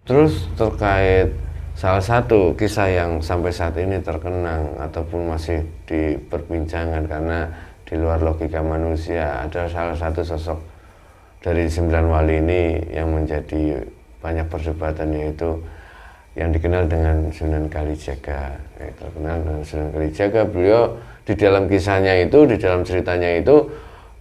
Terus terkait salah satu kisah yang sampai saat ini terkenang ataupun masih diperbincangan karena di luar logika manusia, ada salah satu sosok dari 9 wali ini yang menjadi banyak perdebatan, yaitu yang dikenal dengan Sunan Kalijaga. Terkenal dengan Sunan Kalijaga. Beliau di dalam kisahnya itu, di dalam ceritanya itu,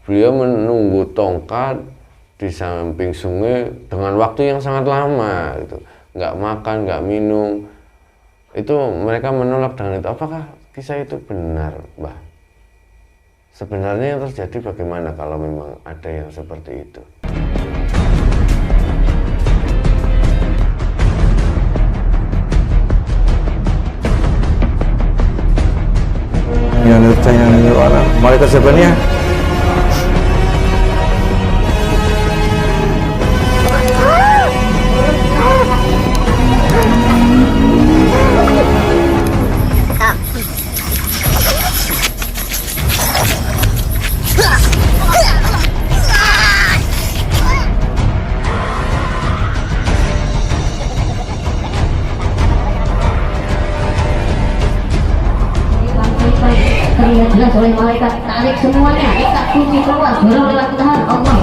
beliau menunggu tongkat di samping sungai dengan waktu yang sangat lama gitu. Nggak makan, nggak minum. Itu mereka menolak dengan itu. Apakah kisah itu benar, Mbah? Sebenarnya yang terjadi bagaimana kalau memang ada yang seperti itu? Yang orang malaikat sebenarnya terlihat jelas oleh malaikat. Tarik semuanya, kita kunci keluar, dorong lewat tahan Allah.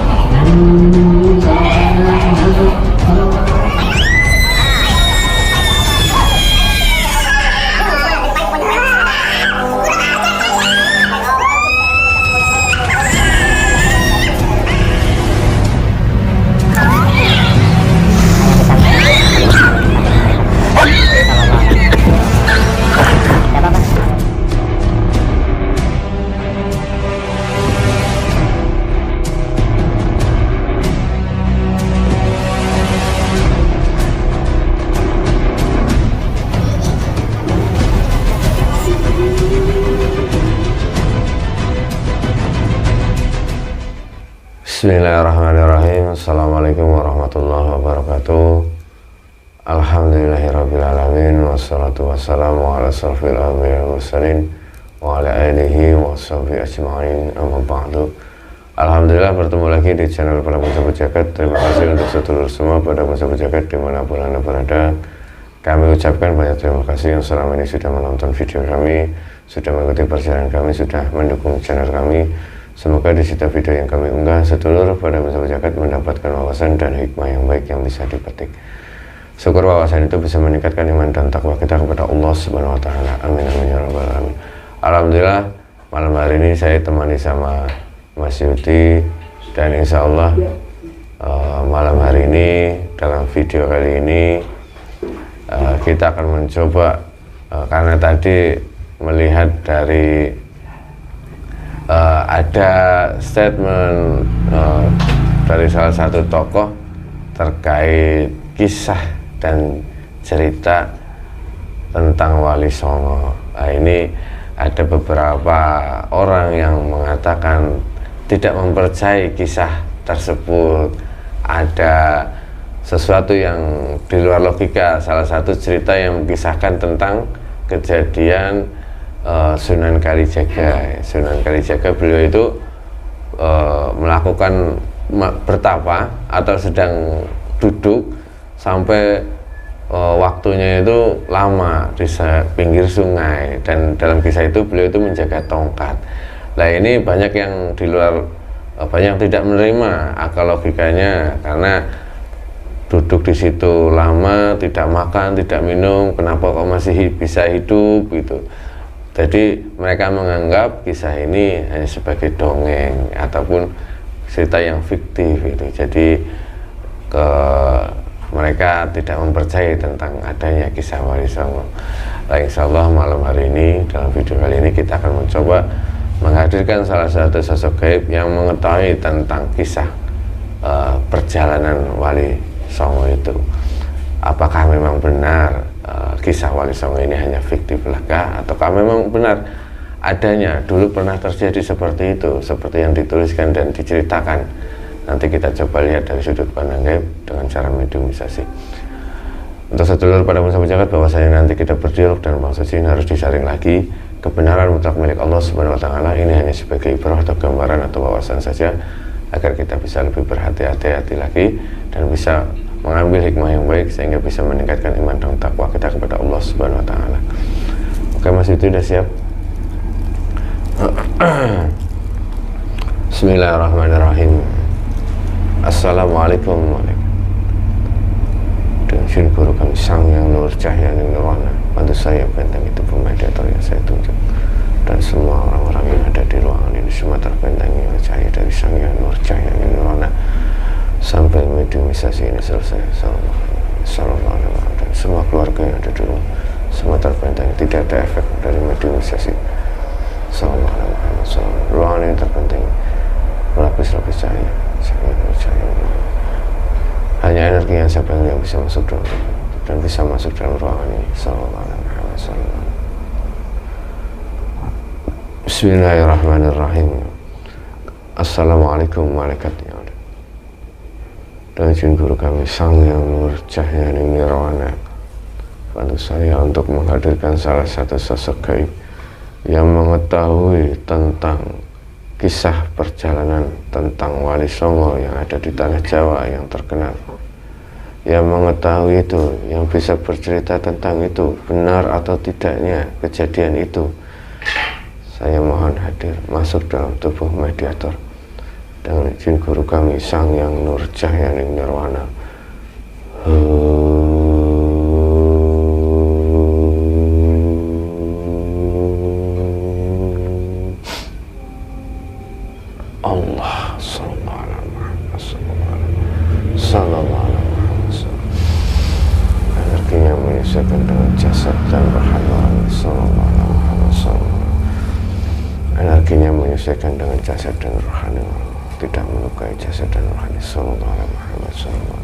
Bismillahirrahmanirrahim. Assalamualaikum warahmatullahi wabarakatuh. Alhamdulillahirrabbilalamin. Wassalatu wassalamu ala asrofil anbiya'i wal mursalin wa ala alihi wa sahbihi ajma'in, amma ba'du. Alhamdulillah, bertemu lagi di channel Pada Masa Berjagat. Terima kasih untuk sedulur semua Pada Masa Berjagat dimanapun Anda berada. Kami ucapkan banyak terima kasih yang selama ini sudah menonton video kami, sudah mengikuti perjalanan kami, sudah mendukung channel kami. Semoga di setiap video yang kami unggah, sedulur Pada Masa Berjagat mendapatkan wawasan dan hikmah yang baik yang bisa dipetik. Syukur wawasan itu bisa meningkatkan iman dan takwa kita kepada Allah Subhanahu wa Ta'ala. Amin amin ya rabbal alamin. Alhamdulillah, malam hari ini saya temani sama Mas Yudi, dan insya Allah malam hari ini dalam video kali ini kita akan mencoba karena tadi melihat dari ada statement dari salah satu tokoh terkait kisah dan cerita tentang Wali Songo. Nah, ini ada beberapa orang yang mengatakan tidak mempercayai kisah tersebut. Ada sesuatu yang di luar logika. Salah satu cerita yang mengisahkan tentang kejadian Sunan Kalijaga. Sunan Kalijaga, beliau itu melakukan bertapa atau sedang duduk sampai waktunya itu lama di pinggir sungai, dan dalam kisah itu beliau itu menjaga tongkat. Nah, ini banyak yang di luar, banyak yang tidak menerima akal logikanya karena duduk di situ lama, tidak makan, tidak minum, kenapa kok masih bisa hidup gitu. Jadi mereka menganggap kisah ini hanya sebagai dongeng ataupun cerita yang fiktif gitu. Jadi mereka tidak mempercayai tentang adanya kisah Wali Songo. Nah, insya Allah malam hari ini dalam video kali ini kita akan mencoba menghadirkan salah satu sosok gaib yang mengetahui tentang kisah perjalanan Wali Songo itu. Apakah memang benar kisah Wali Songo ini hanya fiktif belaka, ataukah memang benar adanya, dulu pernah terjadi seperti itu, seperti yang dituliskan dan diceritakan. Nanti kita coba lihat dari sudut pandang gaib dengan cara mediumisasi. Untuk sedulur Pada Masa Berjagat, bahwasanya nanti kita berdialog dan maksud ini harus disaring lagi. Kebenaran mutlak milik Allah Subhanahu wa Ta'ala. Ini hanya sebagai ibrah atau gambaran atau wawasan saja, agar kita bisa lebih berhati-hati lagi dan bisa mengambil hikmah yang baik sehingga bisa meningkatkan iman dan takwa kita kepada Allah Subhanahu wa taala. Oke, Mas Yuti udah siap? Bismillahirrahmanirrahim. Assalamualaikum dengan izin guru kami Sang Yang Nur Cahya Nirwana, bantu saya benteng itu mediator yang saya tunjuk, dan semua orang-orang yang ada di ruangan ini semua terbentengi oleh cahaya dari Sang Yang Nur Cahya Nirwana sampai mediumisasi ini selesai. Sallallahu alaihi wasallam, dan semua keluarga yang ada di rumah semua terbentengi, tidak ada efek dari mediumisasi. Sallallahu alaihi wasallam, ruangan ini terbentengi berlapis-lapis cahaya. Hanya energi yang siapa yang bisa masuk dalam dan bisa masuk dalam ruangan ini. Sallallahu alaihi wasallam. Bismillahirrahmanirrahim. Assalamualaikum malaikatnya. Dan izin guru kami Sang Yang Nur Cahya Nirwana, bantu saya untuk menghadirkan salah satu sosok gaib yang mengetahui tentang kisah perjalanan tentang Wali Songo yang ada di tanah Jawa yang terkenal, yang mengetahui itu, yang bisa bercerita tentang itu, benar atau tidaknya kejadian itu. Saya mohon hadir masuk dalam tubuh mediator dengan izin guru kami Sang Yang Nur Cahya Nirwana. Allah sallallahu alaihi wasallam. Energinya menyesuaikan dengan jasad dan rohani sallallahu alaihi wasallam. Energinya menyesuaikan dengan jasad dan rohani, tidak melukai jasad dan rohani sallallahu alaihi wasallam.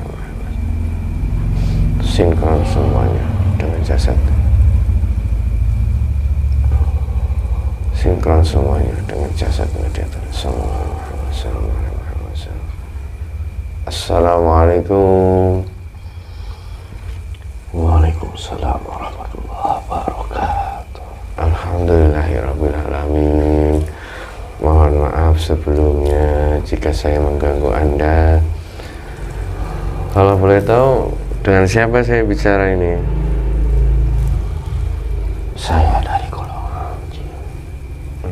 Sinkron semuanya dengan jasad, sinkron semuanya dengan jasad mediator sallallahu alaihi wasallam. Assalamualaikum. Waalaikumsalam warahmatullahi wabarakatuh. Alhamdulillahirabbil alamin. Mohon maaf sebelumnya jika saya mengganggu Anda. Kalau boleh tahu dengan siapa saya bicara ini? Saya dari golongan jin.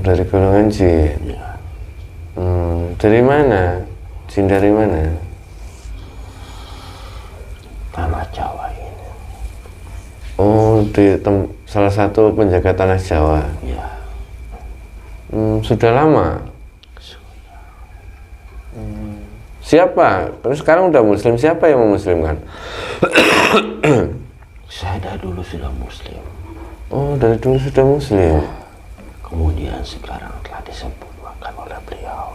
Dari golongan jin. Ya. Dari mana? Jin dari mana? Tanah Jawa ini. Oh, di salah satu penjaga tanah Jawa. Ya. Sudah lama. Sudah. Siapa? Terus sekarang udah Muslim, siapa yang memuslimkan? Saya dari dulu sudah Muslim. Oh, dari dulu sudah Muslim. Kemudian sekarang telah disempurnakan oleh beliau.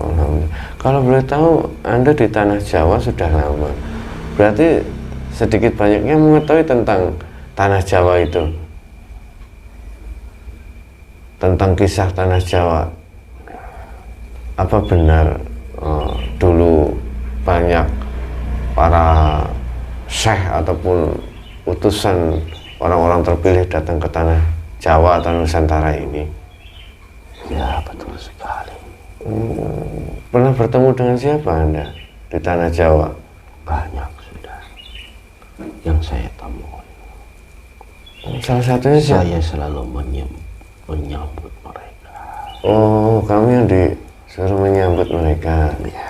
Alhamdulillah. Kalau boleh tahu, Anda di tanah Jawa sudah lama. Berarti sedikit banyaknya mengetahui tentang tanah Jawa itu. Tentang kisah tanah Jawa. Apa benar dulu banyak para syekh ataupun utusan orang-orang terpilih datang ke tanah Jawa atau Nusantara ini? Ya, betul sekali. Pernah bertemu dengan siapa Anda di tanah Jawa? Banyak sudah yang saya temui. Salah satunya siapa? Saya selalu menyambut mereka. Oh, kamu yang disuruh menyambut mereka. Ya.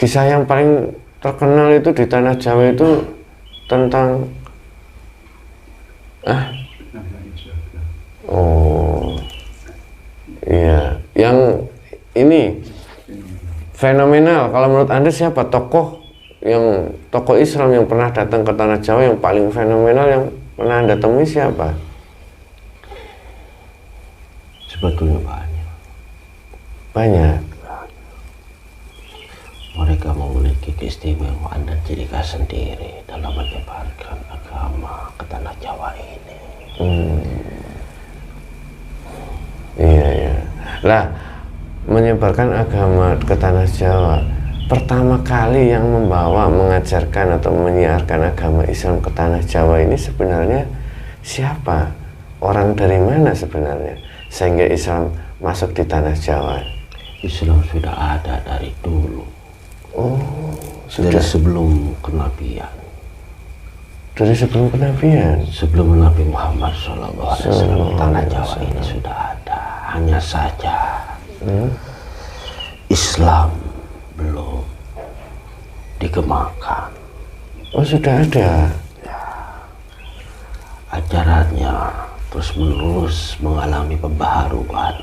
Kisah yang paling terkenal itu di tanah Jawa itu tentang oh iya, yang ini fenomenal. Kalau menurut Anda siapa tokoh Islam yang pernah datang ke tanah Jawa yang paling fenomenal yang pernah Anda temui siapa? Sebetulnya banyak. Banyak. Mereka memiliki keistimewaan dan ciri khas sendiri dalam menyebarkan agama ke tanah Jawa ini. Iya. Lah, menyebarkan agama ke tanah Jawa, pertama kali yang mengajarkan atau menyiarkan agama Islam ke tanah Jawa ini sebenarnya siapa? Orang dari mana sebenarnya sehingga Islam masuk di tanah Jawa? Islam sudah ada dari dulu. Oh, Dari sudah sebelum kenabian. dari sebelum kenabian. Sebelum Nabi Muhammad SAW, tanah Jawa ini sudah ada. Hanya saja Islam belum dikembangkan. Oh, sudah ada. Ajarannya terus menerus mengalami pembaharuan.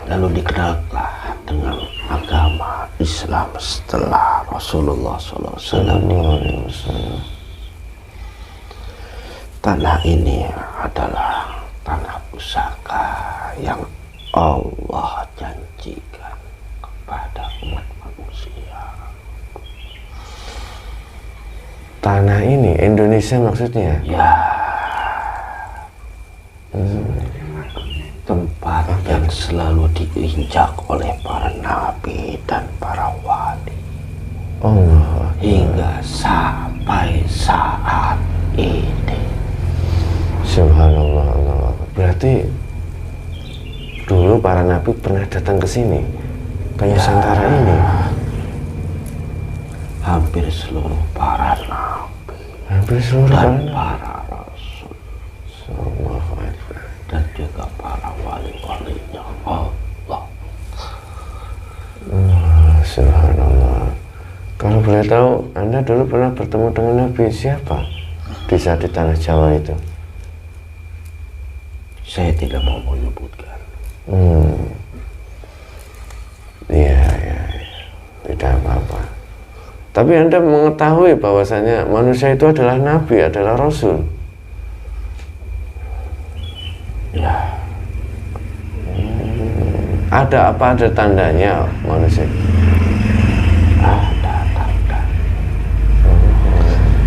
Lalu dikenallah dengan agama Islam setelah Rasulullah SAW. Tanah ini adalah tanah pusaka yang Allah janjikan kepada umat manusia. Tanah ini Indonesia maksudnya? Ya, tempat yang selalu diinjak oleh para nabi dan para wali Allah. hingga sampai saat ini. Subhanallah, Allah. Berarti dulu para nabi pernah datang ke sini, ke Nusantara ini. Hampir seluruh para nabi Hampir seluruh dan para para rasul Allahu Akbar. dan juga para wali-walinya Allah. Subhanallah. Kalau boleh tahu, Anda dulu pernah bertemu dengan Nabi siapa di saat di tanah Jawa itu? Saya tidak mau menyebutkan. Iya, tidak apa-apa. Tapi Anda mengetahui bahwasanya manusia itu adalah Nabi, adalah Rasul. Ya, Ada apa ada tandanya manusia? ada tanda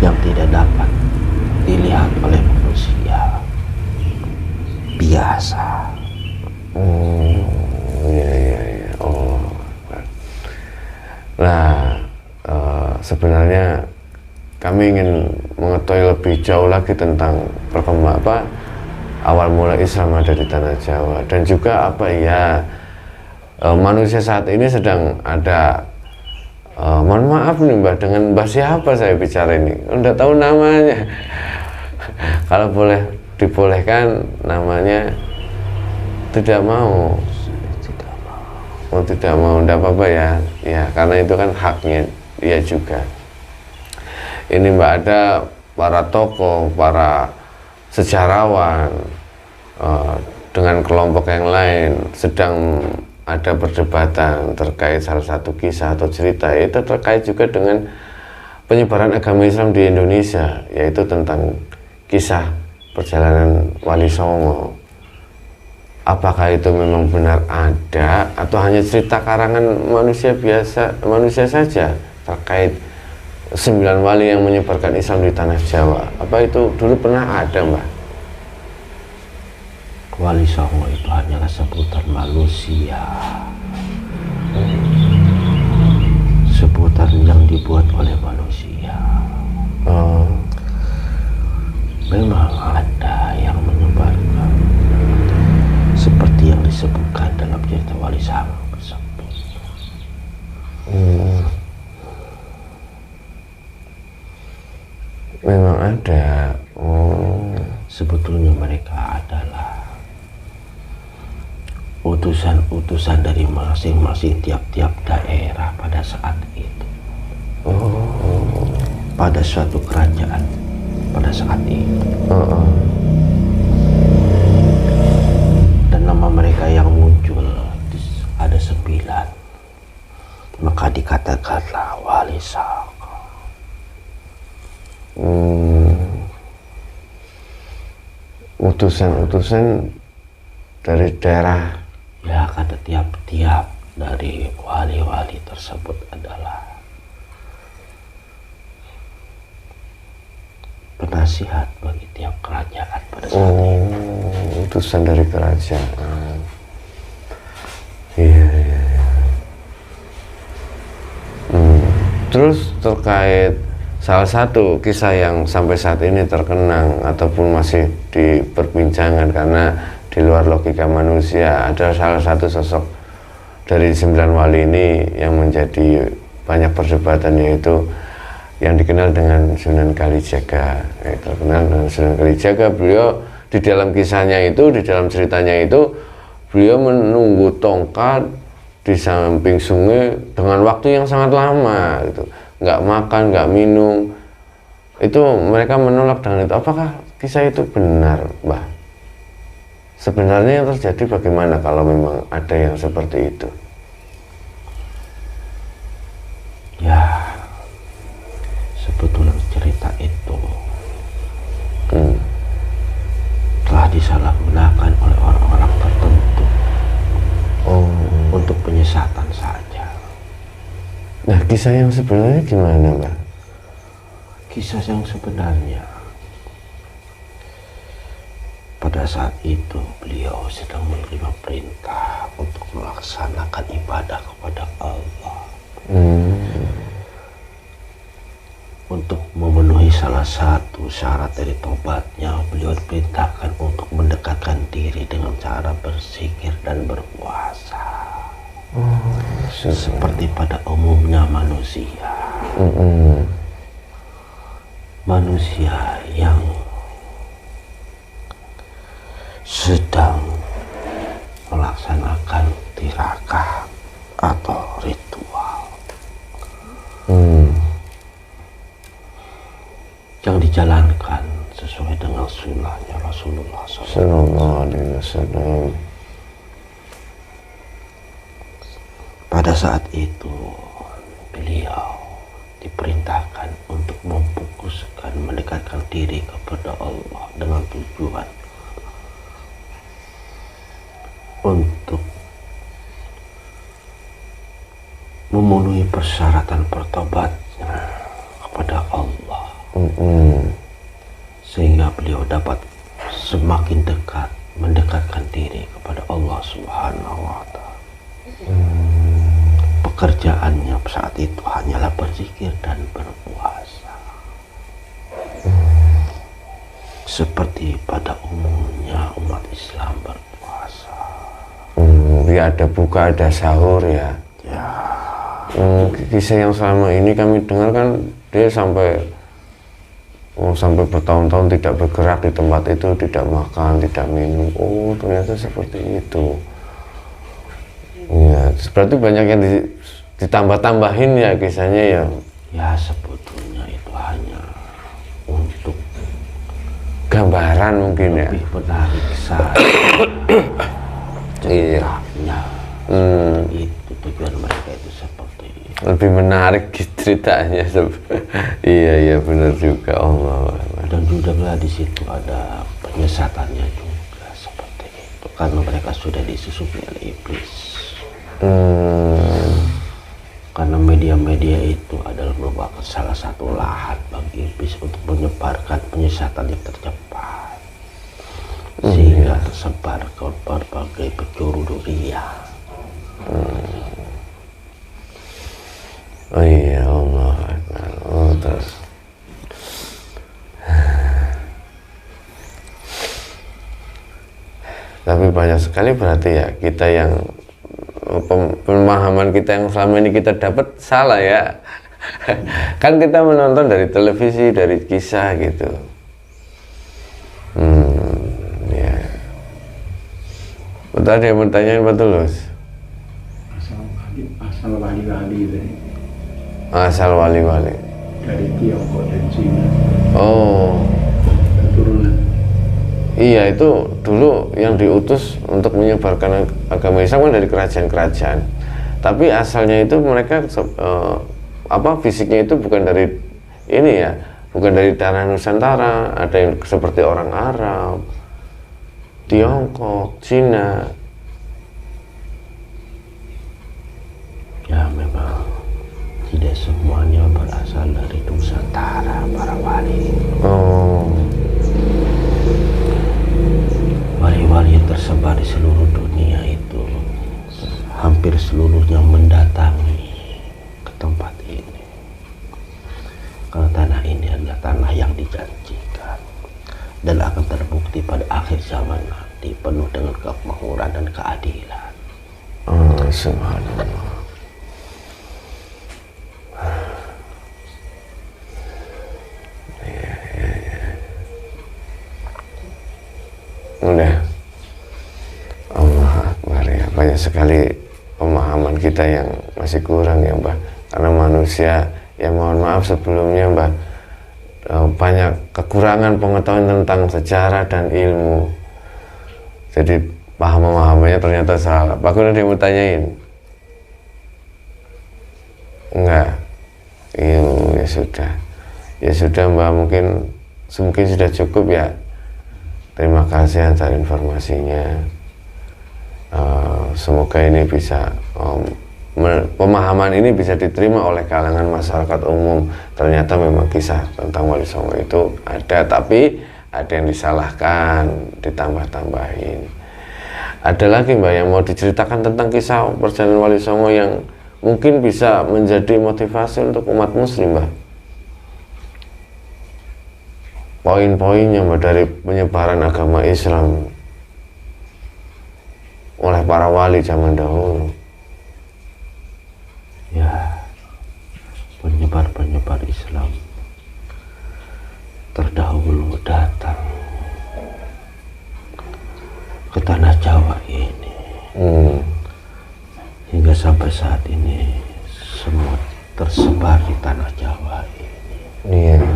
yang tidak dapat dilihat oleh manusia biasa. Iya. Oh. Nah, sebenarnya kami ingin mengetahui lebih jauh lagi tentang perkembangan awal mula Islam ada di tanah Jawa, dan juga manusia saat ini sedang ada, mohon maaf nih Mbah, dengan Mbah siapa saya bicara ini? Enggak tahu namanya. Kalau boleh dibolehkan namanya, tidak mau. Oh, tidak mau, enggak apa-apa ya. Ya, karena itu kan haknya dia juga. Ini Mbak, ada para tokoh, para sejarawan dengan kelompok yang lain sedang ada perdebatan terkait salah satu kisah atau cerita, itu terkait juga dengan penyebaran agama Islam di Indonesia, yaitu tentang kisah perjalanan Wali Songo. Apakah itu memang benar ada atau hanya cerita karangan manusia biasa, manusia saja terkait 9 wali yang menyebarkan Islam di tanah Jawa? Apa itu dulu pernah ada, Mbak? Wali Songo itu hanyalah sebutan manusia, sebutan yang dibuat oleh manusia. Memang ada yang menyebarkan seperti yang disebutkan dalam cerita Wali Songo tersebut. Memang ada. Sebetulnya mereka adalah utusan-utusan dari masing-masing tiap-tiap daerah pada saat itu. Pada suatu kerajaan pada saat itu. Dan nama mereka yang muncul ada 9. Maka dikatakanlah Wali Songo. Utusan-utusan dari daerah. Ya, kata tiap-tiap dari wali-wali tersebut adalah penasihat bagi tiap kerajaan pada saat itu. Utusan dari kerajaan. Iya. Terus terkait salah satu kisah yang sampai saat ini terkenang ataupun masih diperbincangan karena di di luar logika manusia. Ada salah satu sosok dari 9 wali ini yang menjadi banyak perdebatan, yaitu yang dikenal dengan Sunan Kalijaga. Terkenal dengan Sunan Kalijaga. Beliau di dalam kisahnya itu, di dalam ceritanya itu, beliau menunggu tongkat di samping sungai dengan waktu yang sangat lama, gitu. Nggak makan, nggak minum. Itu mereka menolak dengan itu. Apakah kisah itu benar, Mbah? Sebenarnya yang terjadi bagaimana kalau memang ada yang seperti itu? Ya, sebetulnya cerita itu telah disalahgunakan oleh orang-orang tertentu untuk penyesatan saja. Nah, kisah yang sebenarnya gimana, Mbak? Kisah yang sebenarnya, pada saat itu beliau sedang menerima perintah untuk melaksanakan ibadah kepada Allah. Untuk memenuhi salah satu syarat dari tobatnya, beliau diperintahkan untuk mendekatkan diri dengan cara berzikir dan berpuasa. Seperti pada umumnya manusia. Manusia yang sedang melaksanakan tirakah atau ritual yang dijalankan sesuai dengan sunnahnya Rasulullah SAW. Pada saat itu beliau diperintahkan untuk memfokuskan, mendekatkan diri kepada Allah dengan tujuan untuk memenuhi persyaratan pertobatnya kepada Allah, sehingga beliau dapat semakin dekat mendekatkan diri kepada Allah Subhanahu wa Ta'ala. Pekerjaannya saat itu hanyalah berzikir dan berpuasa, seperti pada umumnya umat Islam berpuasa. Ya, ada buka, ada sahur ya. Kisah yang selama ini kami dengar kan, dia sampai bertahun-tahun tidak bergerak di tempat itu, tidak makan, tidak minum. Oh, ternyata seperti itu. Ya, berarti banyak yang ditambah-tambahin ya kisahnya ya. Ya, sebetulnya itu hanya untuk gambaran mungkin ya. Lebih menarik saja. Ceritanya. Itu tujuan mereka itu seperti itu. Lebih menarik ceritanya. Iya benar juga. Allah. Dan juga di situ ada penyesatannya juga seperti itu, karena mereka sudah disusupi oleh iblis. Karena media-media itu adalah merupakan salah satu lahan bagi iblis untuk menyebarkan penyesatan yang tercepat, sehingga tersebar ke berbagai penjuru dunia. Oh iya, Allah. Terus tapi banyak sekali berarti ya kita yang pemahaman kita yang selama ini kita dapat salah ya. Kan kita menonton dari televisi, dari kisah gitu. Ya. Betul, ada yang bertanya Pak Tulus? Asal wali-wali dari Asal wali-wali dari Tiongkok dan Cina. Oh, Keturunan. iya, itu dulu yang diutus untuk menyebarkan agama Islam kan dari kerajaan-kerajaan. Tapi asalnya itu mereka fisiknya itu bukan dari ini ya, bukan dari tanah Nusantara. Ada yang seperti orang Arab, Tiongkok, Cina. Ya, memang tidak semuanya berasal dari Nusantara para wali. Wali-wali yang tersebar di seluruh dunia itu hampir seluruhnya mendatangi ke tempat ini, karena tanah ini adalah tanah yang dijanjikan dan akan terbukti pada akhir zaman nanti. hati penuh dengan kemakmuran dan keadilan. Subhanallah. Udah. Allah Akbar ya. Banyak sekali pemahaman kita yang masih kurang ya Mbah. Karena manusia, ya mohon maaf sebelumnya Mbah, banyak kekurangan pengetahuan tentang sejarah dan ilmu. Jadi pemahamannya ternyata salah. Pak Guru dia mau tanyain? Enggak. Iya, ya sudah. Ya sudah Mbah, mungkin sudah cukup ya. Terima kasih atas informasinya. Semoga ini bisa pemahaman ini bisa diterima oleh kalangan masyarakat umum. Ternyata memang kisah tentang Wali Songo itu ada, tapi ada yang disalahkan, ditambah-tambahin. Ada lagi Mbak yang mau diceritakan tentang kisah perjalanan Wali Songo yang mungkin bisa menjadi motivasi untuk umat muslim Mbak? Poin-poinnya Mbak dari penyebaran agama Islam oleh para wali zaman dahulu. Ya, penyebar Islam terdahulu datang ke tanah Jawa ini. Hingga sampai saat ini semua tersebar di tanah Jawa ini. Iya.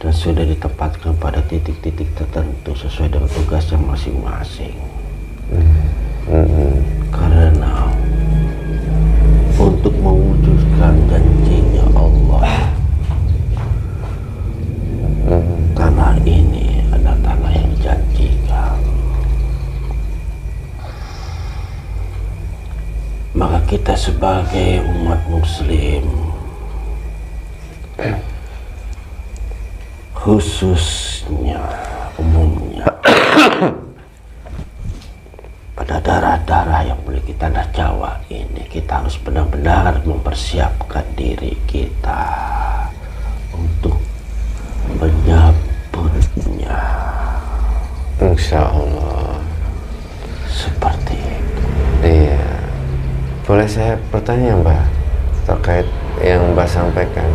Dan sudah ditempatkan pada titik-titik tertentu sesuai dengan tugasnya masing-masing. Karena untuk mewujudkan janjinya Allah, tanah ini adalah tanah yang dijanjikan. Maka kita sebagai umat muslim, khususnya umumnya pada daerah-daerah yang memiliki tanah Jawa ini, kita harus benar-benar mempersiapkan diri kita untuk menyambutnya. Insya Allah. Seperti itu. Iya. Boleh saya bertanya Mbak terkait yang Mbak sampaikan?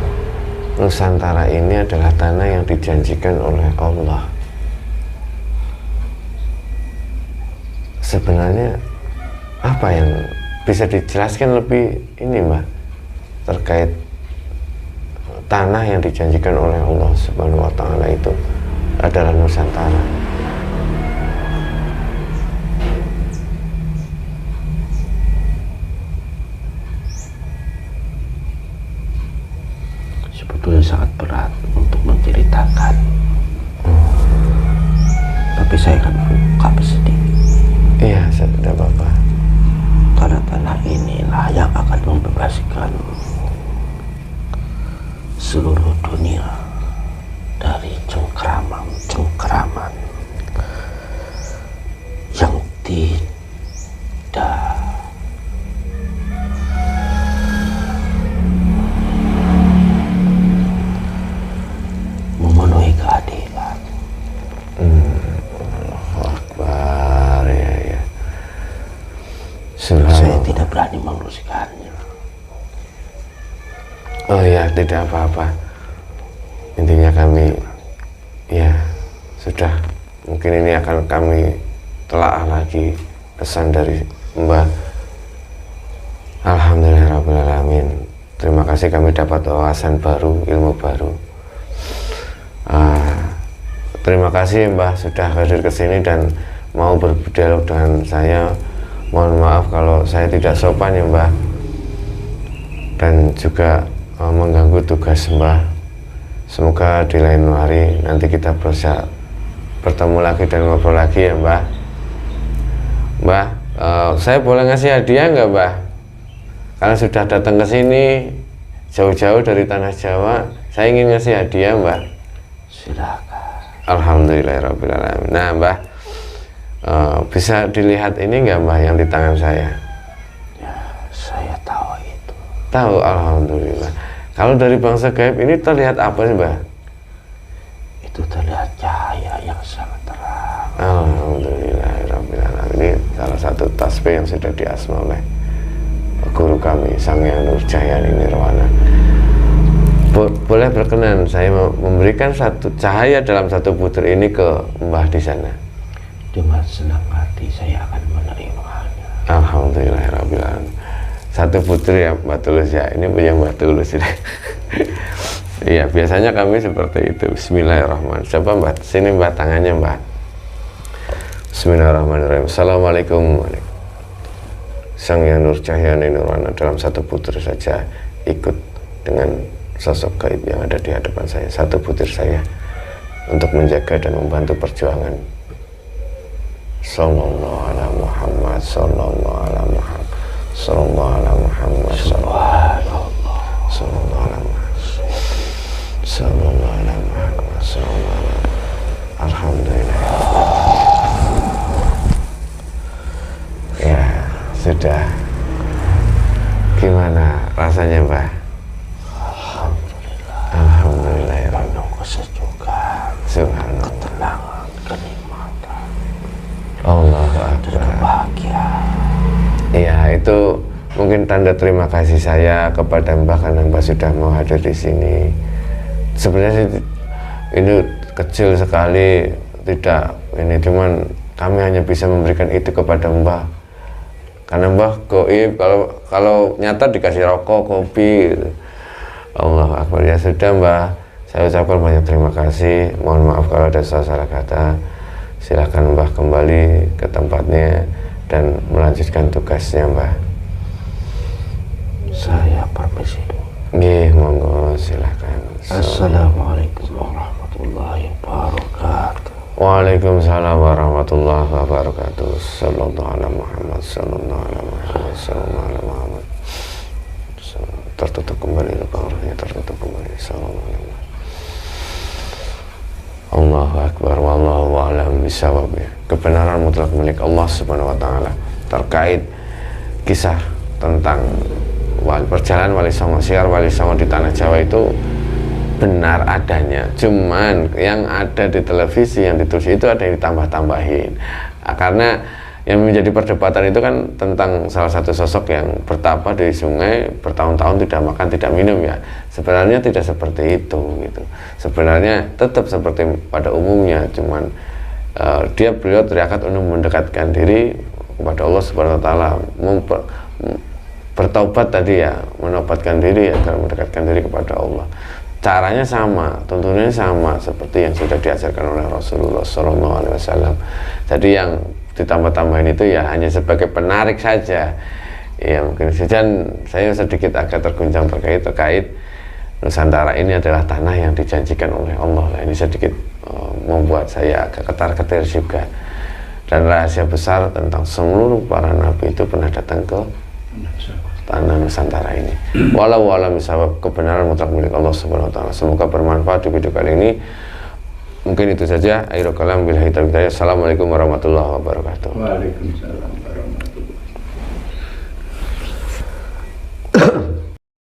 Nusantara ini adalah tanah yang dijanjikan oleh Allah. Sebenarnya apa yang bisa dijelaskan lebih ini Mbak terkait tanah yang dijanjikan oleh Allah Subhanahu wa Ta'ala itu adalah Nusantara? Sebetulnya sangat berat untuk menceritakan, tapi saya akan ungkap sedikit. Iya, tidak apa-apa. Karena tanah inilah yang akan membebaskan seluruh dunia dari cengkraman yang tidak memenuhi keadilan. Akbar, ya. Saya tidak berani meneruskannya. Oh ya, tidak apa-apa. Intinya kami, ya sudah. Mungkin ini akan kami telaah lagi pesan dari Mbah. Alhamdulillahirrahmanirrahim. Terima kasih kami dapat wawasan baru, ilmu baru. Terima kasih Mbah sudah hadir ke sini dan mau berdialog dengan saya. Mohon maaf kalau saya tidak sopan ya Mbah, dan juga mengganggu tugas Mbah. Semoga di lain hari nanti kita bisa bertemu lagi dan ngobrol lagi ya Mbah. Mbah, saya boleh ngasih hadiah nggak Mbah? Karena sudah datang ke sini jauh-jauh dari tanah Jawa, saya ingin ngasih hadiah Mbah. Silakan. Alhamdulillahirrahmanirrahim. Nah Mbah, bisa dilihat ini nggak Mbah yang di tangan saya? Ya, saya tahu itu. Tahu, alhamdulillah. Kalau dari bangsa gaib ini terlihat apa sih Mbah? Itu terlihat cahaya yang sangat terang. Alhamdulillah. salah satu tasbih yang sudah diasma oleh guru kami Sang Hyang Nurjayani Nirwana. Boleh berkenan saya memberikan satu cahaya dalam satu butir ini ke Mbah di sana. Dengan senang hati saya akan menerimanya. Alhamdulillahirabbil alamin. Satu butir ya Mbak Tulus ya. Ini punya Mbak Tulus ini. Iya, biasanya kami seperti itu. Bismillahirrahmanirrahim. Coba Mbak, sini Mbak tangannya Mbak. Bismillahirrahmanirrahim. Assalamualaikum. Sang Hyang Nurjayani Nirwana dalam satu butir saja ikut dengan sosok gaib yang ada di hadapan saya. Satu butir saya untuk menjaga dan membantu perjuangan. Sallallahu ala Muhammad, sallallahu ala Muhammad, sallallahu ala Muhammad, sallallahu ala Muhammad, sallallahu ala Muhammad, sallallahu ala Alhamdulillah. Ya, sudah. Gimana rasanya, Mbak? Alhamdulillah ya Rabbi. Penuh kesejukan, Subhanallah. ketenangan, kenikmatan, Allahu Akbar. bahagia. Iya, itu mungkin tanda terima kasih saya kepada Mbak karena Mbak sudah mau hadir di sini. Sebenarnya sih ini kecil sekali, tidak ini, cuman kami hanya bisa memberikan itu kepada Mbak. Karena Mbak goib, kalau nyata dikasih rokok, kopi gitu. Allah Akbar. Ya sudah Mbak, saya ucapkan banyak terima kasih. Mohon maaf kalau ada salah kata. Silakan Mbak kembali ke tempatnya dan melanjutkan tugasnya Mbak. Saya permisi. Nggih, monggo silakan. Assalamualaikum warahmatullahi wabarakatuh. Waalaikumsalam warahmatullahi wabarakatuh. Sallallahu ala Muhammad, sallallahu ala Muhammad, sallallahu ala Muhammad. Tertutup kembali lubangnya, tertutup kembali. Sallallahu ala Muhammad. Allahu Akbar, wallahu a'lam bishawab. Kebenaran mutlak milik Allah Subhanahu wa taala terkait kisah tentang perjalanan Wali Songo, siar Wali Songo di tanah Jawa itu benar adanya, cuman yang ada di televisi yang ditulis itu ada yang ditambah-tambahin. Karena yang menjadi perdebatan itu kan tentang salah satu sosok yang bertapa di sungai bertahun-tahun tidak makan tidak minum ya. Sebenarnya tidak seperti itu gitu. Sebenarnya tetap seperti pada umumnya, cuman beliau teriakat untuk mendekatkan diri kepada Allah Subhanahu wa taala, bertaubat tadi ya, menobatkan diri agar mendekatkan diri kepada Allah. Caranya sama, tuntunannya sama seperti yang sudah diajarkan oleh Rasulullah SAW. Jadi yang ditambah-tambahin itu ya hanya sebagai penarik saja. Ya mungkin saja saya sedikit agak terguncang terkait Nusantara ini adalah tanah yang dijanjikan oleh Allah. Nah, ini sedikit membuat saya agak ketar-ketir juga. Dan rahasia besar tentang seluruh para nabi itu pernah datang ke tanah Nusantara ini. Walau alam bisawab, kebenaran mutlak milik Allah Subhanahu wa taala. Semoga bermanfaat di video kali ini. Mungkin itu saja. Akhirul kalam billahi taufiq. Assalamualaikum warahmatullahi wabarakatuh. Waalaikumsalam.